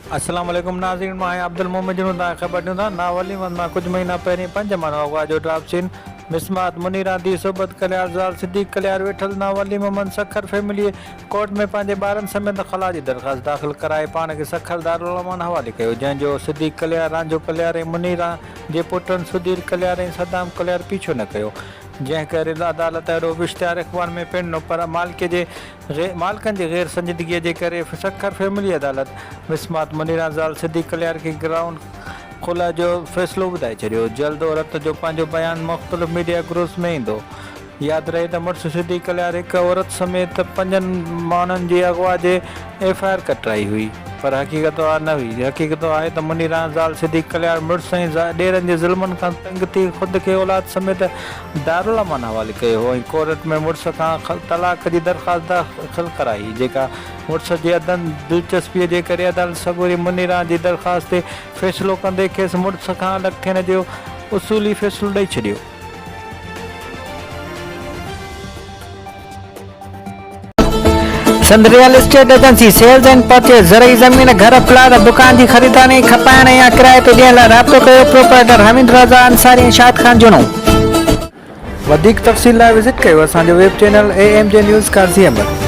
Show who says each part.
Speaker 1: अस्सलाम वालेकुम नाज़रीन, मां अब्दुल मोमिन तव्हां ख़बर ॾियूं था। नावली मां कुझु महीना पहिरीं 5 माण्हू अगवा जो ड्राप सीन मिसमात मुनीरा दी सोबत कल्याण ज़ाल सिद्दीक़ कल्याण वेठल नावली मोहम्मद सखर फैमिली कोर्ट में पंहिंजे ॿारनि समेत ख़ला जी दरख़्वास्त दाख़िल कराए पाण खे सखर दारुल उलूम हवाले कयो, जंहिंजो सिद्दीक़ कल्याण, रांझो कल्याण ऐं मुनीरा जे पुटनि सुधीर कल्याण ऐं सदाम कल्याण पीछो न कयो, जंहिं करे अदालत अहिड़ो इश्तिहार अख़बार में पिणु पर मालिकनि जे गैर संजीदगीअ जे करे सखर फैमिली अदालत मिसमात मुनीरा ज़ाल सिद्दीक़ कल्याण खे ग्राउंड खुला जो फ़ैसिलो ॿुधाए छॾियो। जल्द औरत जो पंहिंजो बयानु मुख़्तलिफ़ मीडिया ग्रुप्स में ईंदो। यादि रहे त मुड़ुसु सिद्दीक़ कल्याण हिकु औरत समेत 5 माण्हुनि जी अगवा जे FIR कटाई हुई, पर हक़ीक़त न हुई। हक़ीक़त आहे त मुनीरा ज़ाल सिद्दीक़ कल्याण मुड़ुस ऐं ॾेरनि जे ज़ुल्मनि खां तंग थी ख़ुदि खे औलाद समेत दारुल उलूम हवाले कयो हो ऐं कोर्ट में मुड़ुस खां तलाक जी दरख़्वास्त दाख़िल कराई, जेका मुड़ुस जी अदम दिलचस्पीअ जे करे अदालत सॻोरी मुनीरा जी दरख़्वास्त ते फ़ैसिलो कंदे खेसि मुड़ुस खां अलॻि थियण जो उसूली फ़ैसिलो ॾेई छॾियो।
Speaker 2: संद real estate agency sales and purchase ज़रई ज़मीन घर प्लाट दुकान की खरीदारी खपाइण या किराए ते ॾियण लाइ राब्तो कयो। प्रोपराइटर हमीद रज़ा अंसारी ऐं शाद खान जुनो।
Speaker 1: वधीक तफ़सील लाइ विज़िट कयो असांजो वेब चैनल AMJ न्यूज़ काज़ी अहमद।